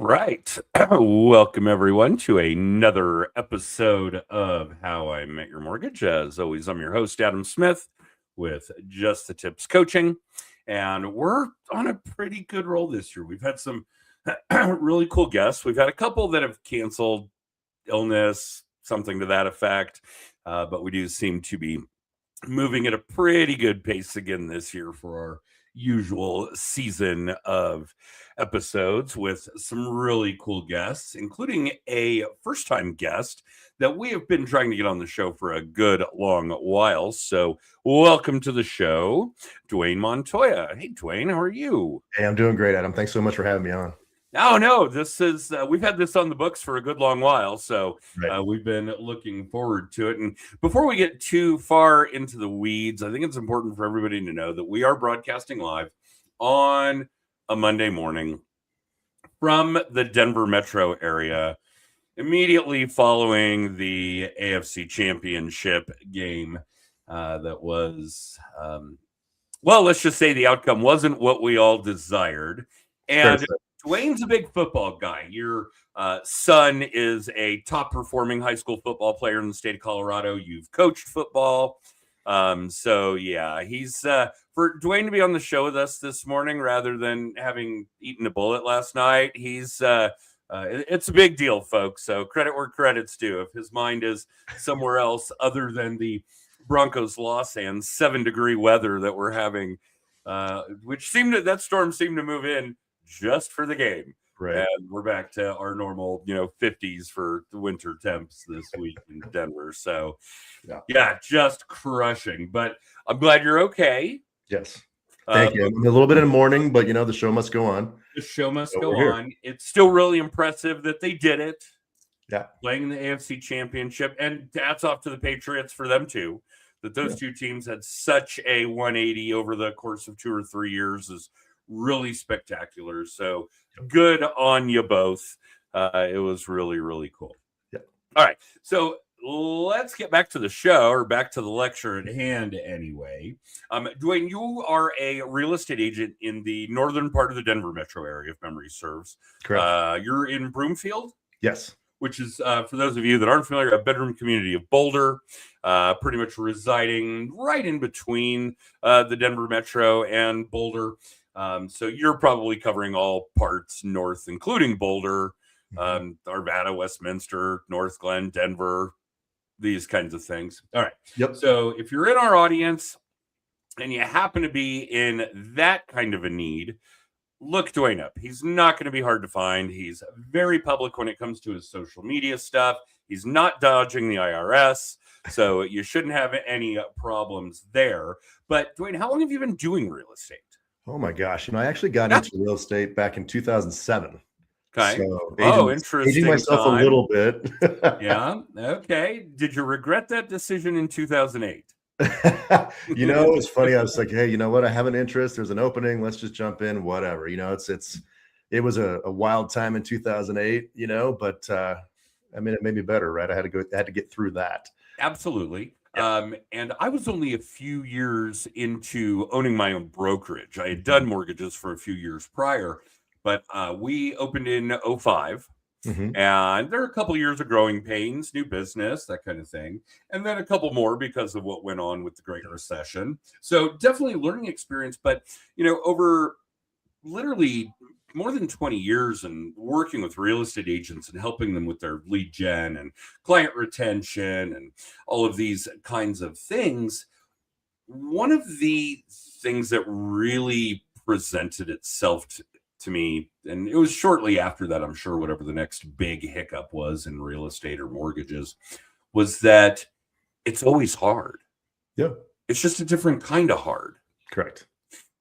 right. Welcome, everyone, to another episode of How I Met Your Mortgage. As always, I'm your host, Adam Smith, with Just the Tips Coaching. And we're on a pretty good roll this year. We've had some really cool guests. We've had a couple that have canceled illness, something to that effect. But we do seem to be moving at a pretty good pace again this year for our usual season of episodes with some really cool guests, including a first-time guest that we have been trying to get on the show for a good long while. So welcome to the show, Dwyane Montoya. Hey, Dwyane, how are you? Hey, I'm doing great, Adam. Thanks so much for having me on. Oh, no, this is, we've had this on the books for a good long while, so Right. we've been looking forward to it. And before we get too far into the weeds, I think it's important for everybody to know that we are broadcasting live on a Monday morning from the Denver metro area, immediately following the AFC Championship game that was, well, let's just say the outcome wasn't what we all desired. And Dwyane's a big football guy. Your son is a top performing high school football player in the state of Colorado. You've coached football. So yeah, he's for Dwyane to be on the show with us this morning rather than having eaten a bullet last night. He's it's a big deal, folks. So credit where credit's due. If his mind is somewhere else other than the Broncos loss and 7-degree weather that we're having, which that storm seemed to move in just for the game. Right. And we're back to our normal, 50s for the winter temps this week in Denver. So yeah, just crushing. But I'm glad you're okay. Yes. Thank you. I'm a little bit in mourning, but the show must go on. The show must go on. It's still really impressive that they did it. Yeah. Playing in the AFC Championship. And hats off to the Patriots for them too. That those two teams had such a 180 over the course of 2 or 3 years is really spectacular. So good on you both. It was really, really cool. Yeah. All right. So let's get back to the show, or back to the lecture at hand anyway. Dwyane, you are a real estate agent in the northern part of the Denver metro area, if memory serves. Correct. You're in Broomfield? Yes. Which is, for those of you that aren't familiar, a bedroom community of Boulder, pretty much residing right in between the Denver metro and Boulder. So you're probably covering all parts north, including Boulder, Arvada, Westminster, North Glen, Denver, these kinds of things. All right. Yep. So if you're in our audience and you happen to be in that kind of a need, look Dwyane up. He's not going to be hard to find. He's very public when it comes to his social media stuff. He's not dodging the IRS. So you shouldn't have any problems there. But Dwyane, how long have you been doing real estate? Oh my gosh. I actually got into real estate back in 2007. Okay. So interesting. Aging myself a little bit. Yeah. Okay. Did you regret that decision in 2008? It's funny. I was like, hey, you know what? I have an interest. There's an opening. Let's just jump in. Whatever. It was a wild time in 2008. But it made me better, right? I had to get through that. Absolutely. And I was only a few years into owning my own brokerage. I had done mortgages for a few years prior, but we opened in 2005. And there are a couple of years of growing pains, new business, that kind of thing. And then a couple more because of what went on with the Great Recession. So definitely learning experience. But, over literally more than 20 years and working with real estate agents and helping them with their lead gen and client retention and all of these kinds of things, one of the things that really presented itself to me, and it was shortly after that, I'm sure, whatever the next big hiccup was in real estate or mortgages, was that it's always hard. Yeah. It's just a different kind of hard. Correct.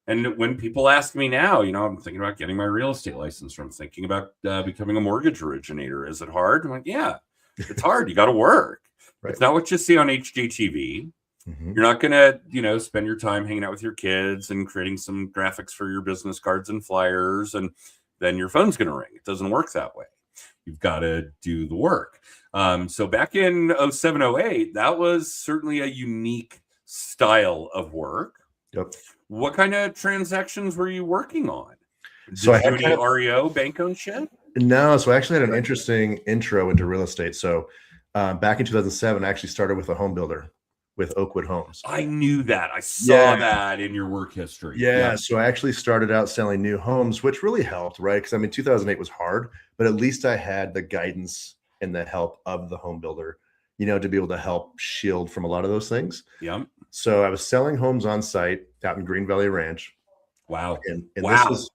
And when people ask me now, I'm thinking about getting my real estate license, or I'm thinking about becoming a mortgage originator. Is it hard? I'm like, yeah, it's hard. You got to work. Right. It's not what you see on HGTV. You're not going to, spend your time hanging out with your kids and creating some graphics for your business cards and flyers, and then your phone's going to ring. It doesn't work that way. You've got to do the work. So back in 07, 08, that was certainly a unique style of work. Yep. What kind of transactions were you working on? So I had any REO bank owned shit? No, so I actually had an interesting intro into real estate. So back in 2007, I actually started with a home builder with Oakwood Homes. I knew that. I saw Yeah. that in your work history. Yeah, Yep. so I actually started out selling new homes, which really helped, right? Because I mean, 2008 was hard, but at least I had the guidance and the help of the home builder, to be able to help shield from a lot of those things. Yep. So I was selling homes on site out in Green Valley Ranch, Wow. and this Wow. was,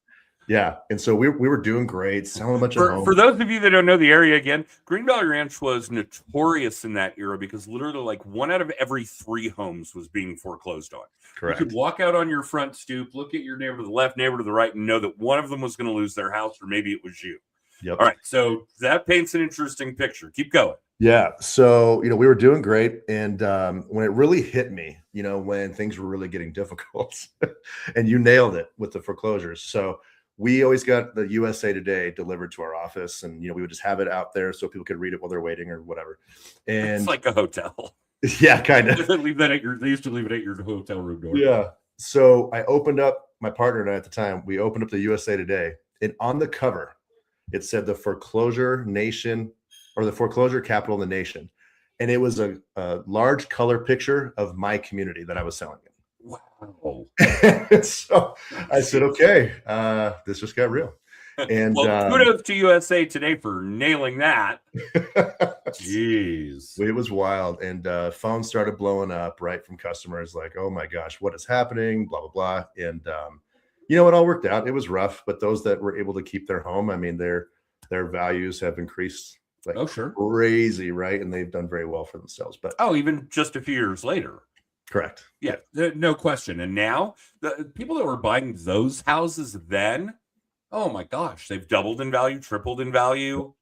yeah, and so we were doing great, selling a bunch of homes. For those of you that don't know the area again, Green Valley Ranch was notorious in that era because literally like 1 out of every 3 homes was being foreclosed on. Correct. You could walk out on your front stoop, look at your neighbor to the left, neighbor to the right, and know that one of them was going to lose their house, or maybe it was you. Yep. All right. So that paints an interesting picture. Keep going. Yeah. So, we were doing great. And when it really hit me, when things were really getting difficult, and you nailed it with the foreclosures. So we always got the USA Today delivered to our office, and we would just have it out there so people could read it while they're waiting or whatever. And it's like a hotel. Yeah, kind of. They used to leave it at your hotel room door. Yeah. So I opened up, my partner and I at the time, we opened up the USA Today, and on the cover, it said the foreclosure nation, or the foreclosure capital of the nation. And it was a large color picture of my community that I was selling in. Wow. So I said, okay, this just got real. And well, kudos to USA Today for nailing that. Jeez. It was wild. And phones started blowing up, right, from customers like, oh my gosh, what is happening? Blah, blah, blah. And it all worked out. It was rough, but those that were able to keep their home, I mean, their values have increased like crazy, right? And they've done very well for themselves. But even just a few years later. Correct. Yeah, no question. And now the people that were buying those houses then, oh my gosh, they've doubled in value, tripled in value.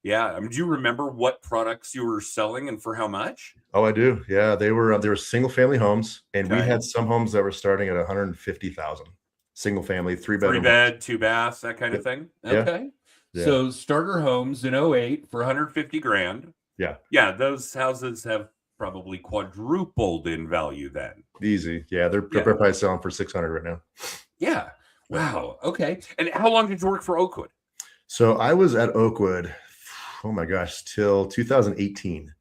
Yeah. I mean, do you remember what products you were selling and for how much? Oh, I do. Yeah, they were single family homes, and we had some homes that were starting at 150,000. Single family, 3-bedroom, 3-bed, 2 baths, that kind of thing. Okay. Yeah. So starter homes in 2008 for 150 grand. Yeah. Yeah, those houses have probably quadrupled in value then. Easy. Yeah, they're probably selling for 600 right now. Yeah. Wow. Okay. And how long did you work for Oakwood? So I was at Oakwood, oh my gosh, till 2018.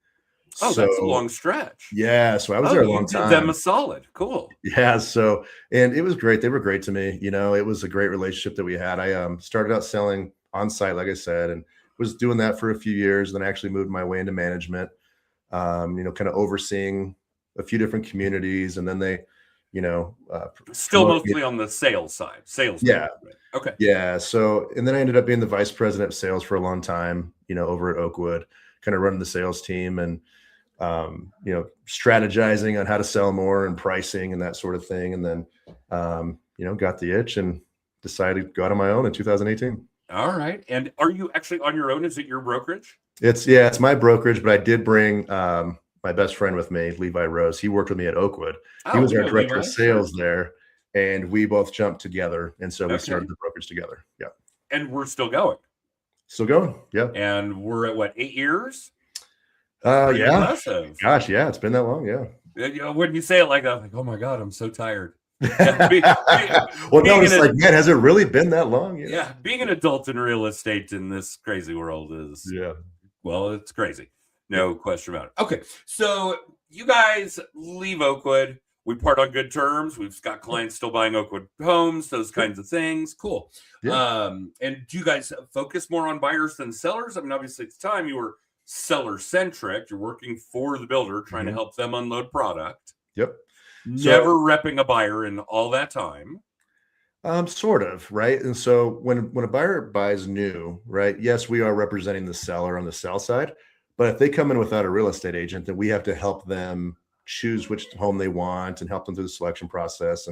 Oh, so, that's a long stretch. Yeah. So I was there a long time. Them a solid. Cool. Yeah. So, and it was great. They were great to me. It was a great relationship that we had. I started out selling on site, like I said, and was doing that for a few years. Then I actually moved my way into management, kind of overseeing a few different communities. And then they, still mostly on the sales side. Sales. Yeah. Management. Okay. Yeah. So, and then I ended up being the vice president of sales for a long time, over at Oakwood, kind of running the sales team and, strategizing on how to sell more and pricing and that sort of thing. And then, got the itch and decided to go out on my own in 2018. All right. And are you actually on your own? Is it your brokerage? It's my brokerage, but I did bring my best friend with me, Levi Rose. He worked with me at Oakwood. He was our director of sales there, and we both jumped together. And so we started the brokerage together. Yeah. And we're still going. Still going. Yeah. And we're at what, 8 years? Yeah. Impressive. Gosh, yeah, it's been that long. Yeah. When you say it like that, like, oh my God, I'm so tired. Well, no, it's like, man, has it really been that long? Yeah, being an adult in real estate in this crazy world is, well, it's crazy. No question about it. Okay, so you guys leave Oakwood. We part on good terms. We've got clients still buying Oakwood homes, those kinds of things. Cool. Yeah. And do you guys focus more on buyers than sellers? I mean, obviously at the time you were seller-centric. You're working for the builder, trying to help them unload product. Yep. Never repping a buyer in all that time. Sort of, right? And so when a buyer buys new, right? Yes, we are representing the seller on the sell side, but if they come in without a real estate agent, then we have to help them choose which home they want and help them through the selection process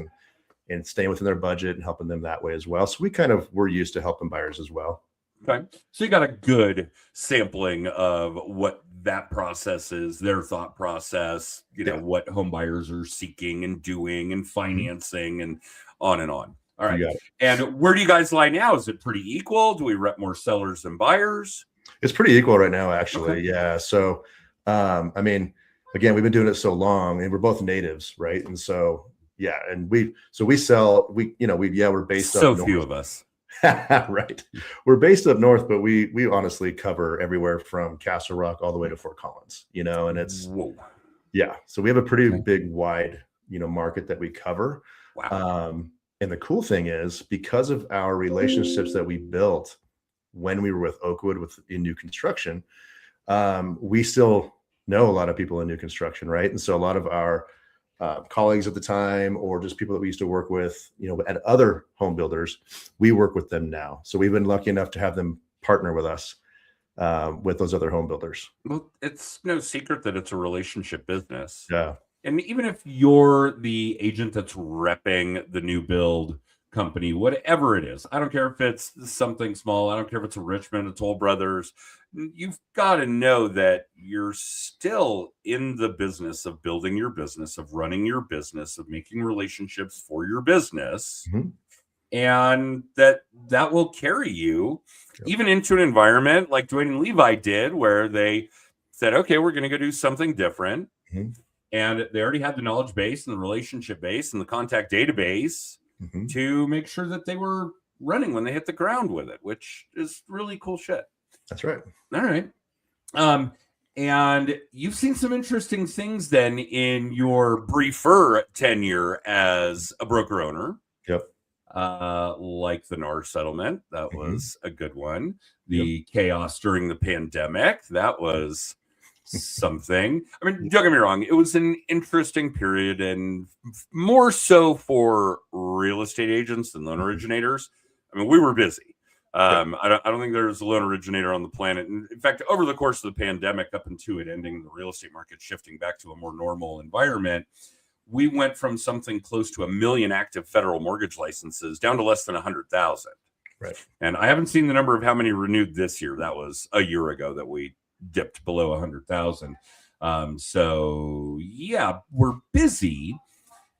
and staying within their budget and helping them that way as well. So we're used to helping buyers as well. Okay. So you got a good sampling of what that process is, their thought process, what home buyers are seeking and doing and financing and on and on. All right. And where do you guys lie now? Is it pretty equal? Do we rep more sellers than buyers? It's pretty equal right now, actually. Okay. Yeah. So, I mean, again, we've been doing it so long and we're both natives, right? And so, yeah. And we're based so few of us. Right. We're based up north, but we honestly cover everywhere from Castle Rock all the way to Fort Collins, and it's, Whoa. yeah. So we have a pretty Okay. big, wide, market that we cover. Wow. And the cool thing is, because of our relationships that we built when we were with Oakwood in new construction, we still know a lot of people in new construction, right? And so a lot of our colleagues at the time, or just people that we used to work with, at other home builders, we work with them now. So we've been lucky enough to have them partner with us, with those other home builders. Well, it's no secret that it's a relationship business. Yeah. And even if you're the agent that's repping the new build company, whatever it is, I don't care if it's something small, I don't care if it's a Richmond, a Toll Brothers, you've got to know that you're still in the business of building your business, of running your business, of making relationships for your business. Mhm. And that will carry you even into an environment like Dwayne and Levi did, where they said, okay, we're going to go do something different. Mhm. And they already had the knowledge base and the relationship base and the contact database Mhm. to make sure that they were running when they hit the ground with it, which is really cool shit. That's right. All right. And you've seen some interesting things then in your briefer tenure as a broker owner. Yep. Like the NAR settlement, that Mhm. was a good one. The chaos during the pandemic, that was something. I mean, don't get me wrong, it was an interesting period, and more so for real estate agents than loan originators. I mean, we were busy. I don't think there's a loan originator on the planet. And in fact, over the course of the pandemic, up until it ending, the real estate market shifting back to a more normal environment, we went from something close to 1 million active federal mortgage licenses down to less than 100,000. Right. And I haven't seen the number of how many renewed this year. That was a year ago that we dipped below 100,000. So yeah, we're busy.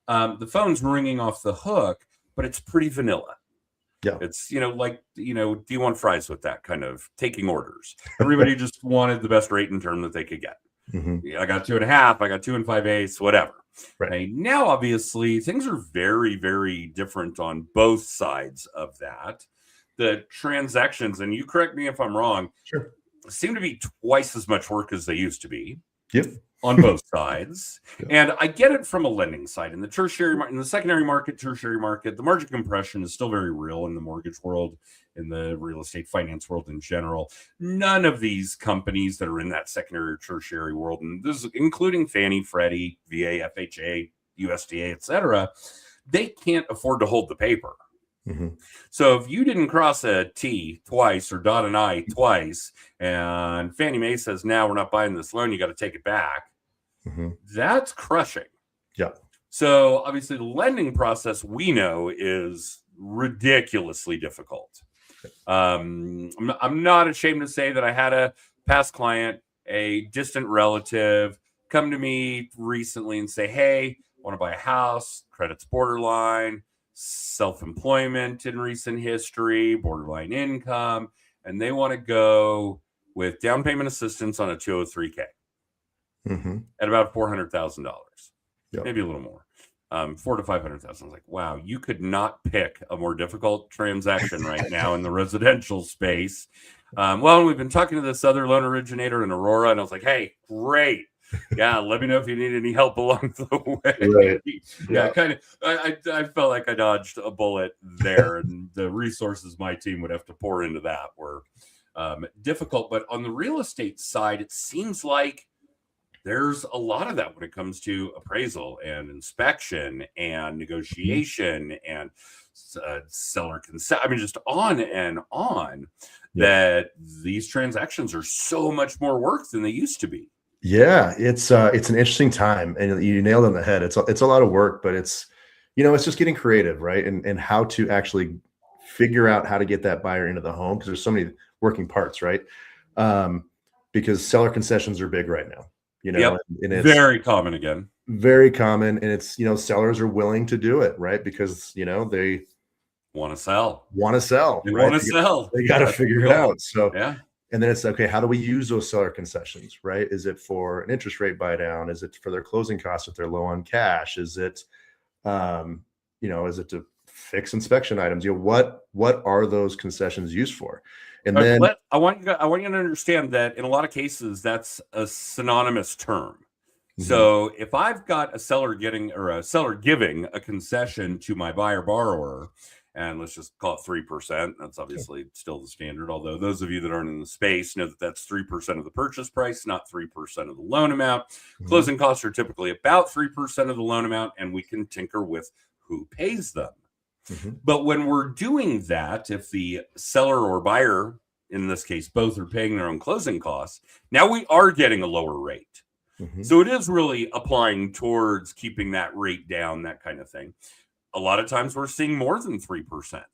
The phone's ringing off the hook, but it's pretty vanilla. Yeah. It's, do you want fries with that kind of taking orders? Everybody just wanted the best rate and term that they could get. Mm-hmm. I got 2.5, I got 2 5/8, whatever. Right. Now, obviously, things are very, very different on both sides of that. The transactions, and you correct me if I'm wrong, Sure. seem to be twice as much work as they used to be. Yep. On both sides. Yep. And I get it from a lending side. In the tertiary market, in the secondary market, tertiary market, the margin compression is still very real in the mortgage world, in the real estate finance world in general. None of these companies that are in that secondary or tertiary world, and this is including Fannie, Freddie, VA, FHA, USDA, etc., they can't afford to hold the paper. Mm-hmm. So if you didn't cross a T twice or dot an I twice, and Fannie Mae says, now we're not buying this loan, you got to take it back. Mm-hmm. That's crushing. Yeah. So obviously the lending process we know is ridiculously difficult. I'm not ashamed to say that I had a past client, a distant relative, come to me recently and say, hey, I want to buy a house, credit's borderline, self-employment in recent history, borderline income, and they want to go with down payment assistance on a 203K at about $400,000, maybe a little more, $400,000 to $500,000. I was like, wow, you could not pick a more difficult transaction right now in the residential space. Well, we've been talking to this other loan originator in Aurora, and I was like, hey, great. Yeah, let me know if you need any help along the way. Right. Yeah, kind of. I felt like I dodged a bullet there, and the resources my team would have to pour into that were difficult. But on the real estate side, it seems like there's a lot of that when it comes to appraisal and inspection and negotiation and seller consent. I mean, just on and on. That these transactions are so much more work than they used to be. Yeah, it's an interesting time, and you nailed it on the head. It's a lot of work, but it's just getting creative, right? And how to actually figure out how to get that buyer into the home, because there's so many working parts, right? Because seller concessions are big right now, and it's very common again. Very common, and it's sellers are willing to do it, right? Because they want to sell. They want to sell. They got to figure it out. So yeah. And then it's okay, how do we use those seller concessions, right? Is it for an interest rate buy down? Is it for their closing costs if they're low on cash? Is it, is it to fix inspection items. What are those concessions used for? And But then I want you to understand that in a lot of cases, that's a synonymous term. Mhm. So if I've got a seller giving a concession to my buyer borrower, and let's just call it 3%, that's obviously still the standard. Although those of you that aren't in the space know that that's 3% of the purchase price, not 3% of the loan amount. Mhm. Closing costs are typically about 3% of the loan amount, and we can tinker with who pays them. Mhm. But when we're doing that, if the seller or buyer, in this case, both are paying their own closing costs, now we are getting a lower rate. Mhm. So it is really applying towards keeping that rate down, that kind of thing. A lot of times we're seeing more than 3%.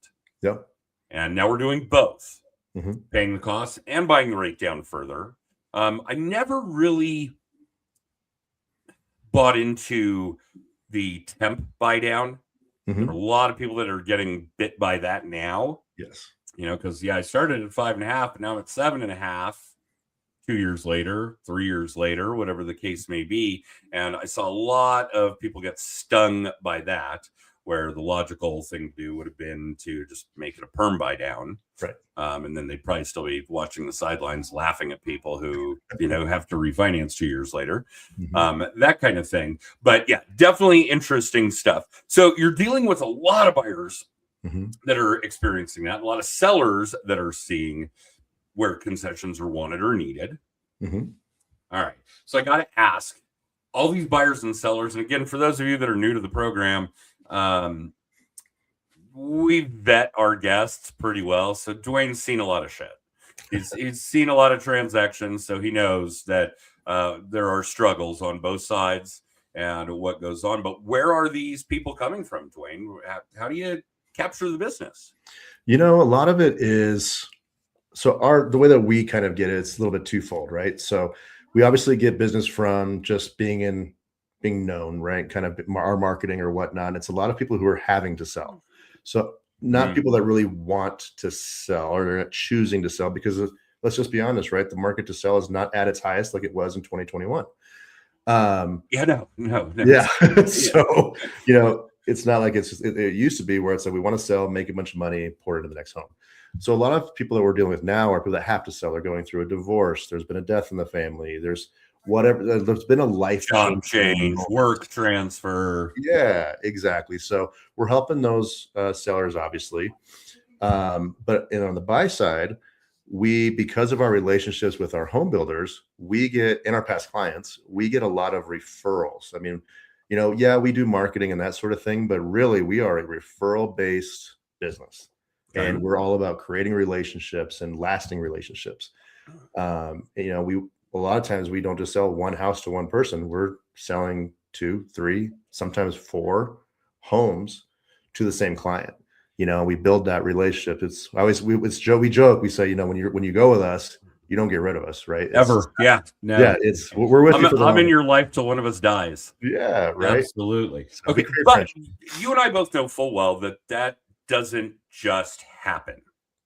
Yep. And now we're doing both, Mhm. paying the costs and buying the rate down further. I never really bought into the temp buy down. There are a Mhm. lot of people that are getting bit by that now. Yes. Because I started at 5.5, but now I'm at 7.5. 2 years later, 3 years later, whatever the case may be, and I saw a lot of people get stung by that. Where the logical thing to do would have been to just make it a perm buy down, Right. and then they'd probably still be watching the sidelines, laughing at people who have to refinance 2 years later, Mhm. that kind of thing. But yeah, definitely interesting stuff. So you're dealing with a lot of buyers Mhm. that are experiencing that, a lot of sellers that are seeing where concessions are wanted or needed. Mhm. All right. So I got to ask all these buyers and sellers, and again, for those of you that are new to the program, we vet our guests pretty well. So Dwyane's seen a lot of shit. He's seen a lot of transactions, so he knows that there are struggles on both sides and what goes on. But where are these people coming from, Dwyane? How do you capture the business? A lot of it is the way that we kind of get it, it's a little bit twofold, right? So we obviously get business from just being known, right? Kind of our marketing or whatnot. It's a lot of people who are having to sell. So not Mm. people that really want to sell or they're not choosing to sell because let's just be honest, right? The market to sell is not at its highest like it was in 2021. Yeah, no. Yeah. Yeah. So, it's not like it used to be where it's like we want to sell, make a bunch of money, pour it into the next home. So a lot of people that we're dealing with now are people that have to sell. They're going through a divorce. There's been a death in the family. There's there's been a life Job changing change, work transfer. Yeah, exactly. So we're helping those sellers, obviously. But on the buy side, because of our relationships with our home builders, we get in our past clients, we get a lot of referrals. I mean, yeah, we do marketing and that sort of thing, but really we are a referral based business. Okay. And we're all about creating relationships and lasting relationships. We a lot of times we don't just sell one house to one person. We're selling 2, 3, sometimes 4 homes to the same client. We build that relationship. We joke, we say, when you go with us, you don't get rid of us, right? Ever. Yeah. Yeah, No. we're with you for the I'm in long. your life till one of us dies. Yeah, right. Absolutely. So we Okay. create But friendship. you and I both know full well that doesn't just happen.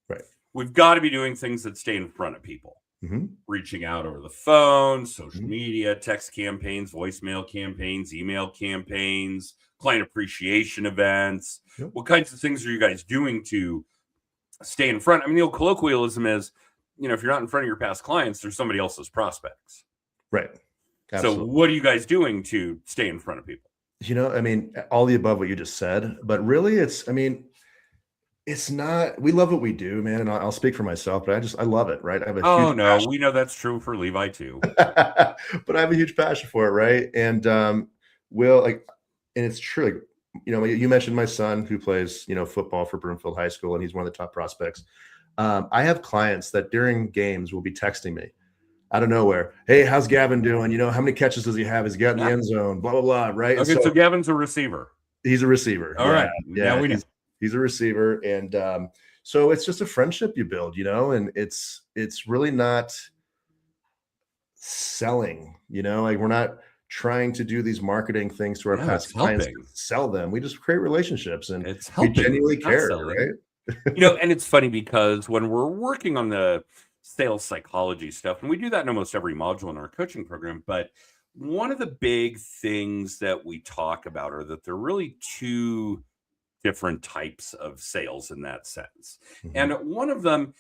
Right. We've got to be doing things that stay in front of people. Mm-hmm. Reaching out over the phone, social Mm-hmm. media, text campaigns, voicemail campaigns, email campaigns, client appreciation events. Yep. What kinds of things are you guys doing to stay in front? I mean, the old colloquialism is, if you're not in front of your past clients, there's somebody else's prospects. Right. So Absolutely. what are you guys doing to stay in front of people? I mean, all the above what you just said, but really it's not, we love what we do, man. And I'll speak for myself, but I love it. Right. I have a Oh, huge no, we know that's true for Levi too. but I have a huge passion for it. Right. And, and it's true. Like, you mentioned my son who plays, football for Broomfield High School, and he's one of the top prospects. I have clients that during games will be texting me out of nowhere. Hey, how's Gavin doing? How many catches does he have? Has he got in the end zone? Blah, blah, blah. Right. Okay, so Gavin's a receiver. He's a receiver. All right. Now we know. He's a receiver. And so it's just a friendship you build, and it's really not selling, like we're not trying to do these marketing things to our past clients to sell them. We just create relationships and it's helping. We genuinely care, right? And it's funny because when we're working on the sales psychology stuff, and we do that in almost every module in our coaching program, but one of the big things that we talk about are that there are really two different types of sales in that sense. Mhm. And one of them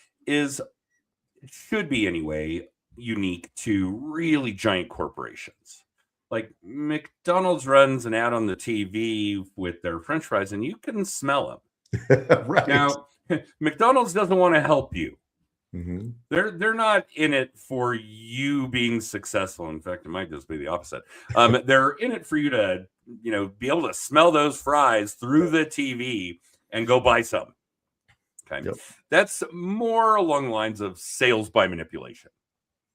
should be anyway, unique to really giant corporations. Like McDonald's runs an ad on the TV with their French fries, and you can smell them. Right. Now, McDonald's doesn't want to help you. Mhm. They're not in it for you being successful. In fact, it might just be the opposite. They're in it for you to, be able to smell those fries through the TV and go buy some. Okay. Yep. That's more along the lines of sales by manipulation.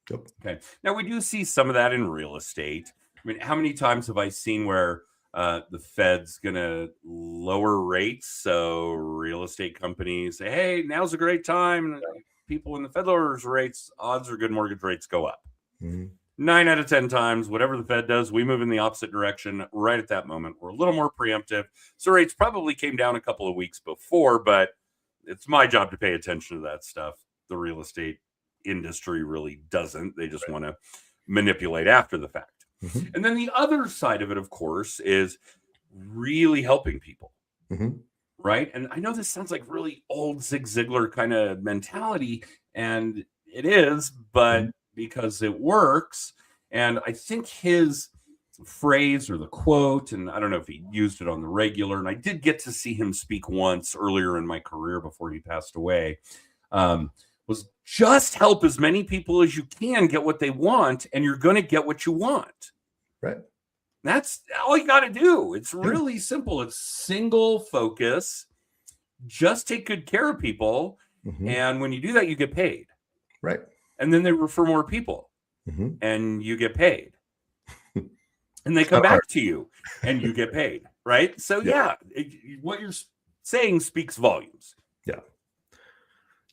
Yep. Okay. Now we do see some of that in real estate. I mean, how many times have I seen where the Fed's gonna lower rates, so real estate companies say, "Hey, now's a great time." And people, when the Fed lowers rates, odds are good mortgage rates go up. Mhm. 9 out of 10 times, whatever the Fed does, we move in the opposite direction right at that moment. We're a little more preemptive. So rates probably came down a couple of weeks before, but it's my job to pay attention to that stuff. The real estate industry really doesn't. They just want to manipulate after the fact. Mhm. And then the other side of it, of course, is really helping people. Mhm. Right. And I know this sounds like really old Zig Ziglar kind of mentality, and it is, but because it works. And I think his phrase or the quote, and I don't know if he used it on the regular, and I did get to see him speak once earlier in my career before he passed away, was just help as many people as you can get what they want, and you're going to get what you want. Right. That's all you got to do. It's really simple. It's single focus. Just take good care of people. Mhm. And when you do that, you get paid. Right. And then they refer more people Mhm. and you get paid. And they It's come not back hard. to you and you get paid. Right. So, Yeah. what you're saying speaks volumes.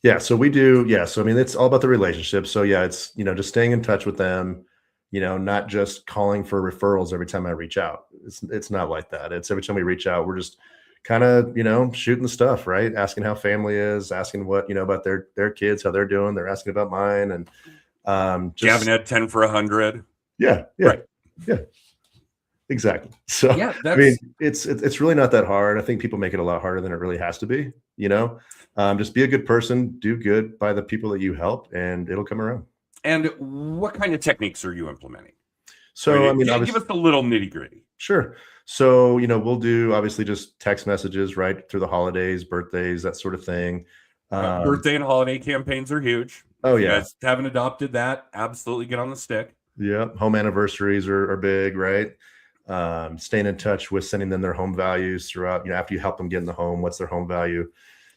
Yeah. So we do. Yeah. So, I mean, it's all about the relationship. So yeah, it's, just staying in touch with them, not just calling for referrals every time I reach out. It's not like that. It's every time we reach out, we're just kind of, shooting the stuff, right? Asking how family is, asking what, about their kids, how they're doing. They're asking about mine. And Gavin had 10 for 100. Yeah. Right. Yeah. Exactly. So, Yeah, I mean, it's really not that hard. I think people make it a lot harder than it really has to be, just be a good person, do good by the people that you help, and it'll come around. And what kind of techniques are you implementing? So, give us a little nitty gritty. Sure. So, we'll do obviously just text messages right through the holidays, birthdays, that sort of thing. Birthday and holiday campaigns are huge. Oh, if you yeah. guys haven't adopted that, absolutely get on the stick. Yeah. Home anniversaries are big, right? Staying in touch with sending them their home values throughout, after you help them get in the home, what's their home value?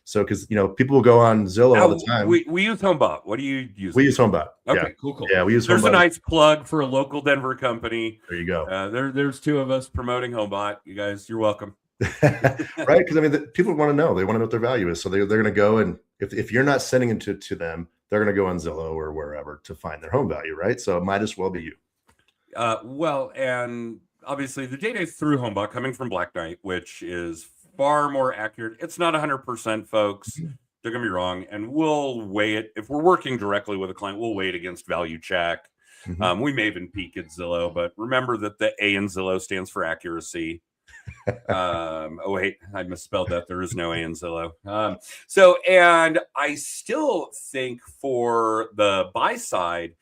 So, because, people will go on Zillow all the time. We use HomeBot. What do you use? We use HomeBot. Okay, cool. Yeah, we use There's HomeBot. a nice plug for a local Denver company. There you go. There's two of us promoting HomeBot. You guys, you're welcome. Right? Because people want to know. They want to know what their value is. So they're going to go, and if you're not sending it to them, they're going to go on Zillow or wherever to find their home value, right? So it might as well be you. Well, and obviously the data is through HomeBot coming from Black Knight, which is far more accurate. It's not 100%, folks. Don't get me wrong. And we'll weigh it. If we're working directly with a client, we'll weigh it against value check. We may even peek at Zillow, but remember that the A in Zillow stands for accuracy. Oh, wait, I misspelled that. There is no A in Zillow. And I still think for the buy side,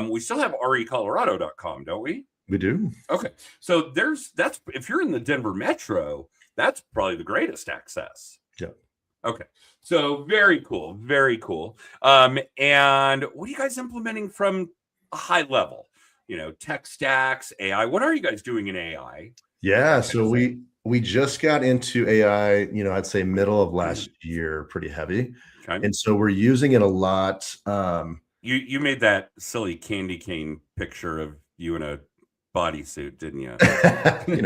we still have recolorado.com, don't we? We do. Okay. So that's if you're in the Denver metro, that's probably the greatest access. Yeah. Okay. So very cool. Very cool. And what are you guys implementing from a high level? Tech stacks, AI. What are you guys doing in AI? Yeah. So we just got into AI, I'd say middle of last year, pretty heavy. Okay. And so we're using it a lot. You made that silly candy cane picture of you in a bodysuit, didn't you?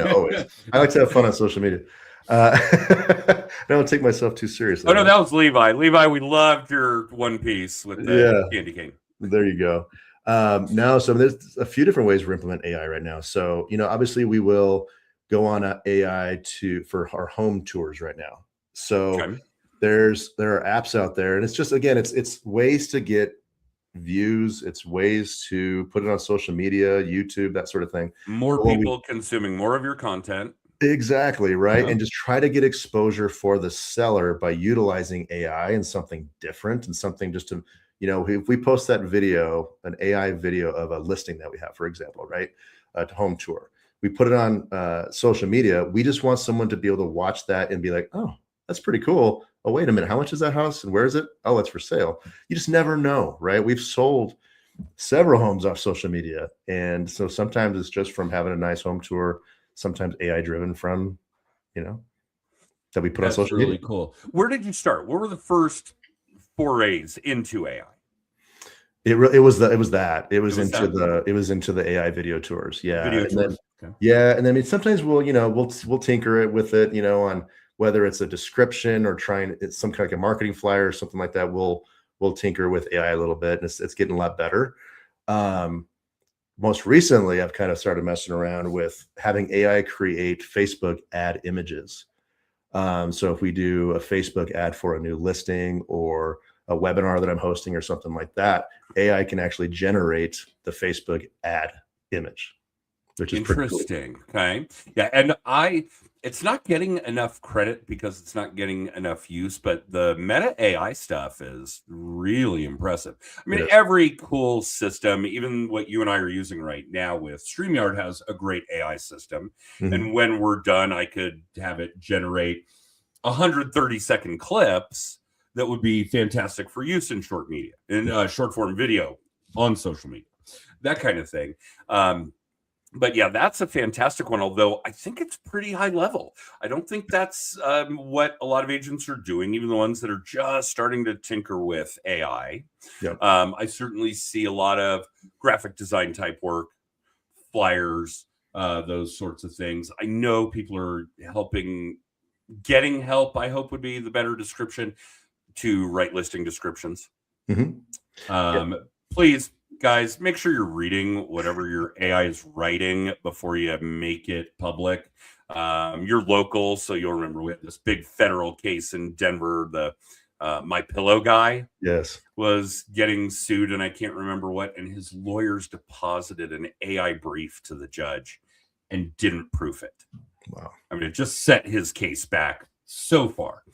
Always. I like to have fun on social media. I don't take myself too seriously. Oh no, that was Levi. Levi, we loved your one piece with the candy cane. There you go. Now, so there's a few different ways we implement AI right now. So, obviously we will go on AI for our home tours right now. So there are apps out there, and it's just, again, it's ways to get views. It's ways to put it on social media, YouTube, that sort of thing. More people consuming more of your content. Exactly, right? Yeah. And just try to get exposure for the seller by utilizing AI and something different and something just to, if we post that video, an AI video of a listing that we have, for example, right? A home tour. We put it on social media. We just want someone to be able to watch that and be like, oh, that's pretty cool. Oh, wait a minute. How much is that house and where is it? Oh, it's for sale. You just never know, right? We've sold several homes off social media. And so sometimes it's just from having a nice home tour, sometimes AI driven from, you know, that we put on That's social media. really cool. Where did you start? What were the first forays into AI? It was that it was Was that into the AI video tours. Yeah. video And then tours? Okay. yeah, and then I mean sometimes we'll tinker it with it, on whether it's a description or it's some kind of like a marketing flyer or something like that. We'll tinker with AI a little bit, and it's getting a lot better. Um, Most recently, I've kind of started messing around with having AI create Facebook ad images. So if we do a Facebook ad for a new listing or a webinar that I'm hosting or something like that, AI can actually generate the Facebook ad image, which is pretty cool. Interesting. Okay. Yeah. And it's not getting enough credit because it's not getting enough use, but the Meta AI stuff is really impressive. I mean, It is. every cool system, even what you and I are using right now with StreamYard, has a great AI system. Mhm. And when we're done, I could have it generate 130-second clips that would be fantastic for use in short media, in short form video on social media, that kind of thing. But yeah, that's a fantastic one. Although I think it's pretty high level. I don't think that's what a lot of agents are doing, even the ones that are just starting to tinker with AI. Yep. I certainly see a lot of graphic design type work, flyers, those sorts of things. I know people are getting help, I hope would be the better description, to write listing descriptions. Mhm. Please, guys, make sure you're reading whatever your AI is writing before you make it public. You're local, so you'll remember we had this big federal case in Denver. The My Pillow guy Yes. was getting sued, and I can't remember what, and his lawyers deposited an AI brief to the judge and didn't proof it. Wow. I mean, it just set his case back so far.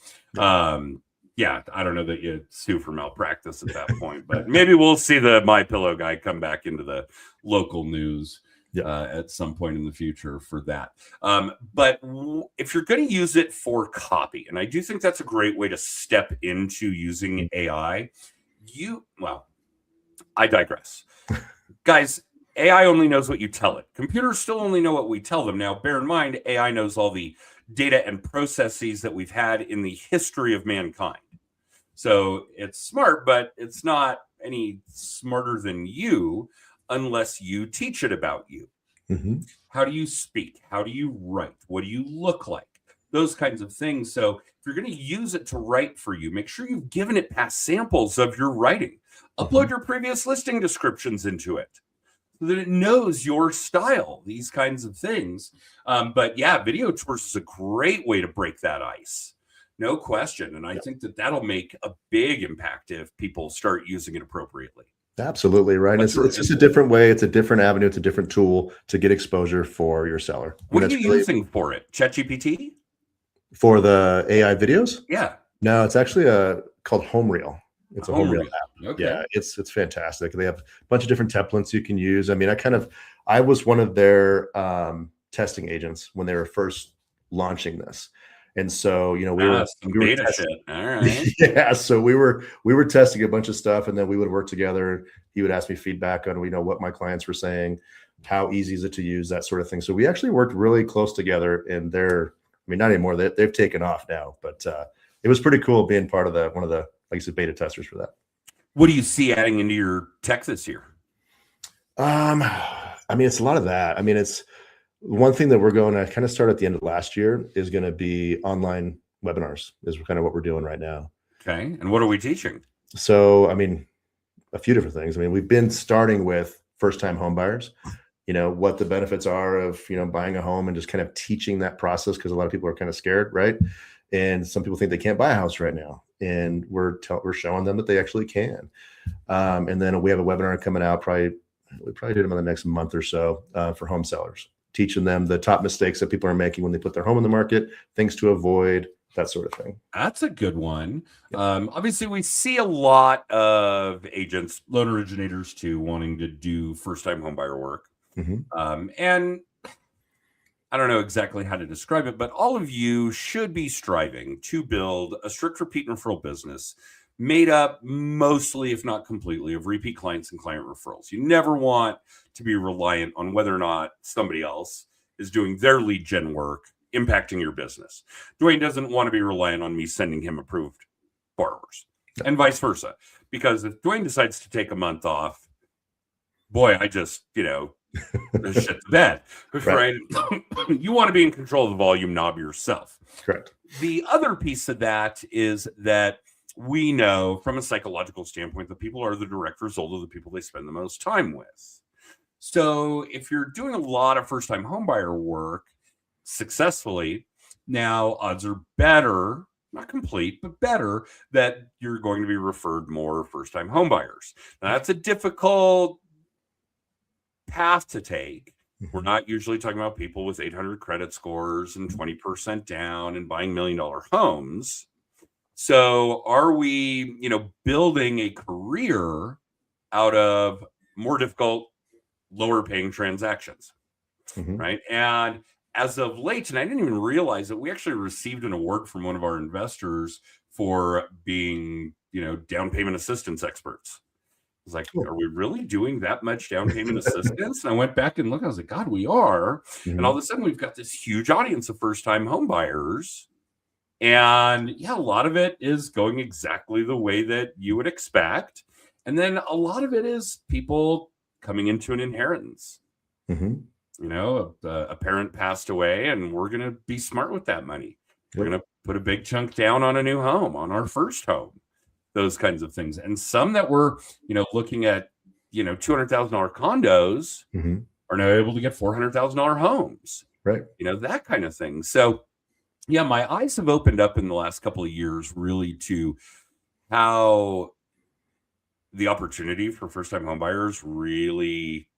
Yeah, I don't know that you sue for malpractice at that point, but maybe we'll see the My Pillow guy come back into the local news at some point in the future for that. But if you're going to use it for copy, and I do think that's a great way to step into using AI, I digress. Guys, AI only knows what you tell it. Computers still only know what we tell them. Now, bear in mind, AI knows all the data and processes that we've had in the history of mankind. So it's smart, but it's not any smarter than you unless you teach it about you. Mm-hmm. How do you speak? How do you write? What do you look like? Those kinds of things. So if you're going to use it to write for you, make sure you've given it past samples of your writing. Upload your previous listing descriptions into it so that it knows your style, these kinds of things. But yeah, video tours is a great way to break that ice. No question. And I think that that'll make a big impact if people start using it appropriately. Absolutely right. It's just a different way. It's a different avenue. It's a different tool to get exposure for your seller. What are you using for it? ChatGPT? For the AI videos? Yeah. No, it's actually called Home Reel. It's a Home Reel app. Okay. Yeah, it's fantastic. They have a bunch of different templates you can use. I mean, I was one of their testing agents when they were first launching this. And so, we were beta testing. Shit. All right. Yeah. So we were testing a bunch of stuff, and then we would work together. He would ask me feedback on, what my clients were saying, how easy is it to use, that sort of thing. So we actually worked really close together, and not anymore. They've taken off now, but it was pretty cool being part of one of the, like I said, beta testers for that. What do you see adding into your tech this year? It's a lot of that. It's one thing that we're going to kind of start at the end of last year is going to be online webinars is kind of what we're doing right now. Okay. And what are we teaching? So, a few different things. We've been starting with first-time home buyers, what the benefits are of, buying a home and just kind of teaching that process, because a lot of people are kind of scared, right? And some people think they can't buy a house right now. And we're showing them that they actually can. And then we have a webinar coming out. We probably do them in the next month or so for home sellers. teaching them the top mistakes that people are making when they put their home in the market, things to avoid, that sort of thing. That's a good one. Obviously, we see a lot of agents, loan originators too, wanting to do first-time homebuyer work. And I don't know exactly how to describe it, but all of you should be striving to build a strict repeat and referral business made up mostly, if not completely, of repeat clients and client referrals. You never want to be reliant on whether or not somebody else is doing their lead gen work impacting your business. Dwyane doesn't want to be reliant on me sending him approved borrowers and vice versa. Because if Dwyane decides to take a month off, boy, I just, shit the bed, right? You want to be in control of the volume knob yourself. Correct. The other piece of that is that we know from a psychological standpoint that people are the direct result of the people they spend the most time with. So if you're doing a lot of first-time homebuyer work successfully, now odds are better, not complete, but better, that you're going to be referred more first-time homebuyers. Now, that's a difficult path to take. We're not usually talking about people with 800 credit scores and 20% down and buying $1 million homes. So are we, building a career out of more difficult, lower paying transactions, right? And as of late, and I didn't even realize that we actually received an award from one of our investors for being, down payment assistance experts. I was like, are we really doing that much down payment assistance? And I went back and looked, I was like, God, we are. And all of a sudden we've got this huge audience of first-time home buyers. And yeah, a lot of it is going exactly the way that you would expect. And then a lot of it is people coming into an inheritance. A parent passed away and we're going to be smart with that money. We're going to put a big chunk down on a new home, on our first home. Those kinds of things. And some that were, looking at, $200,000 condos are now able to get $400,000 homes. Right. That kind of thing. So, yeah, my eyes have opened up in the last couple of years really to how the opportunity for first-time homebuyers really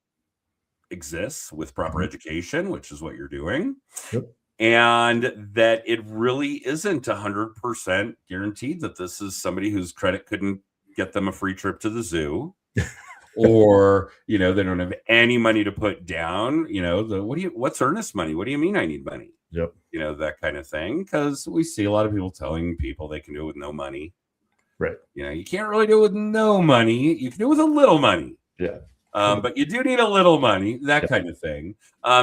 exists with proper education, which is what you're doing. And that it really isn't 100% guaranteed that this is somebody whose credit couldn't get them a free trip to the zoo, or they don't have any money to put down. What's earnest money? What do you mean I need money? That kind of thing. Because we see a lot of people telling people they can do it with no money. Right. You can't really do it with no money. You can do it with a little money. Yeah. But you do need a little money, that kind of thing.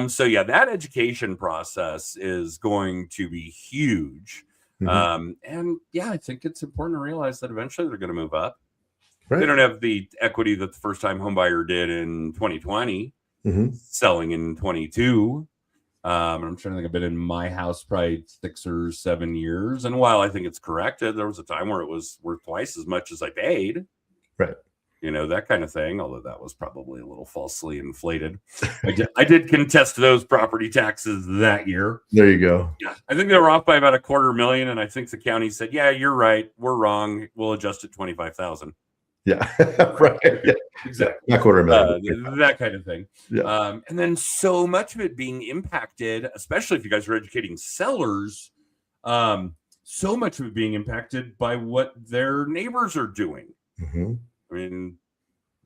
So yeah, that education process is going to be huge. And yeah, I think it's important to realize that eventually they're going to move up. Right. They don't have the equity that the first-time homebuyer did in 2020, selling in 22. I'm trying to think, I've been in my house probably 6 or 7 years. And while I think it's corrected, there was a time where it was worth twice as much as I paid. Right. That kind of thing, although that was probably a little falsely inflated. I did contest those property taxes that year. There you go. Yeah, I think they were off by about $250,000, and I think the county said, yeah, you're right. We're wrong. We'll adjust it $25,000. Yeah, right. Yeah. Exactly. Not $250,000. That kind of thing. Yeah. And then so much of it being impacted, especially if you guys are educating sellers, so much of it being impacted by what their neighbors are doing. I mean,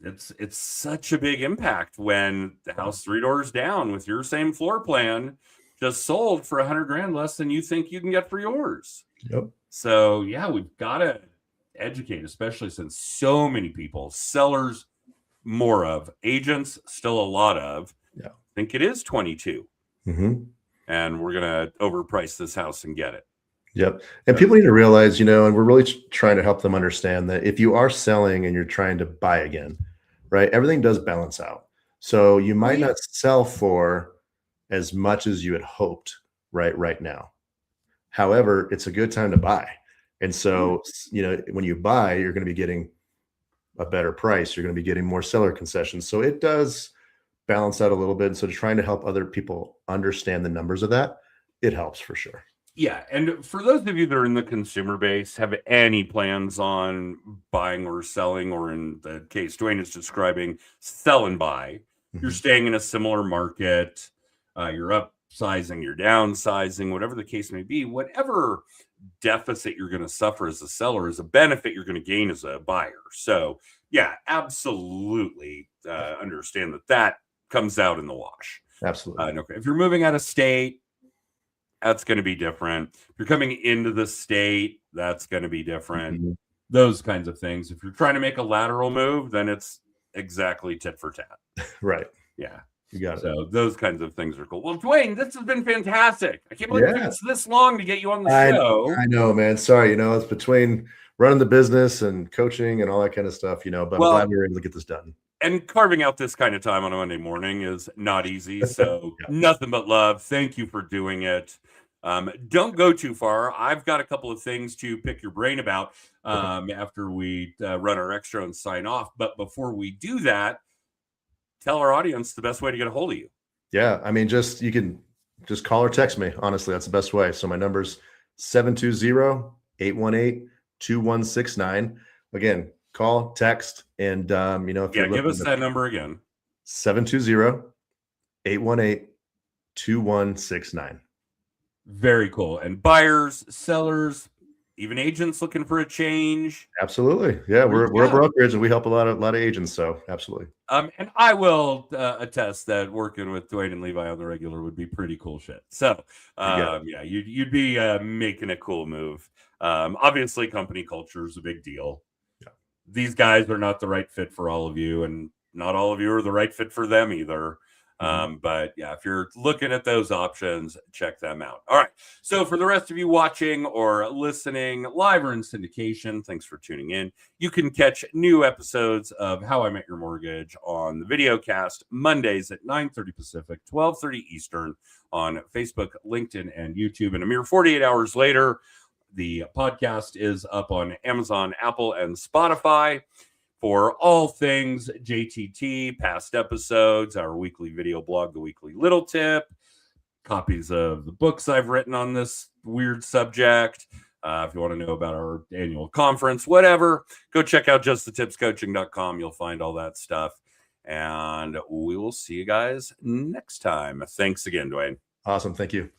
it's such a big impact when the house 3 doors down with your same floor plan just sold for $100,000 less than you think you can get for yours. Yep. So yeah, we've got to educate, especially since so many people, sellers, more of, agents, still a lot of. Yeah, I think it is 22, and we're gonna overprice this house and get it. Yep. And people need to realize, and we're really trying to help them understand that if you are selling and you're trying to buy again, right, everything does balance out. So you might not sell for as much as you had hoped right now. However, it's a good time to buy. And so, when you buy, you're going to be getting a better price. You're going to be getting more seller concessions. So it does balance out a little bit. And so trying to help other people understand the numbers of that, it helps for sure. Yeah. And for those of you that are in the consumer base, have any plans on buying or selling, or in the case Dwyane is describing, sell and buy, you're staying in a similar market, you're upsizing, you're downsizing, whatever the case may be, whatever deficit you're going to suffer as a seller is a benefit you're going to gain as a buyer. So yeah, absolutely understand that comes out in the wash. Absolutely. Okay. If you're moving out of state, that's going to be different. If you're coming into the state, that's going to be different. Mm-hmm. Those kinds of things. If you're trying to make a lateral move, then it's exactly tit for tat. Right. Yeah. You got it. So those kinds of things are cool. Well, Dwyane, this has been fantastic. I can't believe it took us this long to get you on the show. I know, man. Sorry, it's between running the business and coaching and all that kind of stuff, but I'm glad we were able to get this done. And carving out this kind of time on a Monday morning is not easy. So nothing but love. Thank you for doing it. Don't go too far. I've got a couple of things to pick your brain about after we run our extra and sign off. But before we do that, tell our audience the best way to get a hold of you. Yeah. I mean, you can just call or text me. Honestly, that's the best way. So my number's 720-818-2169. Again, call, text, and if you're give us that number again. 720-818-2169. Very cool. And buyers, sellers, even agents looking for a change. Absolutely. Yeah, we're a brokerage and we help a lot of agents. So absolutely. And I will attest that working with Dwyane and Levi on the regular would be pretty cool shit. So you'd be making a cool move. Obviously, company culture is a big deal. Yeah. These guys are not the right fit for all of you, and not all of you are the right fit for them either. But yeah, if you're looking at those options, check them out. All right. So for the rest of you watching or listening live or in syndication, thanks for tuning in. You can catch new episodes of How I Met Your Mortgage on the video cast Mondays at 9:30 Pacific, 12:30 Eastern on Facebook, LinkedIn, and YouTube. And a mere 48 hours later, the podcast is up on Amazon, Apple, and Spotify. For all things JTT, past episodes, our weekly video blog, The Weekly Little Tip, copies of the books I've written on this weird subject. If you want to know about our annual conference, whatever, go check out justthetipscoaching.com. You'll find all that stuff. And we will see you guys next time. Thanks again, Dwyane. Awesome. Thank you.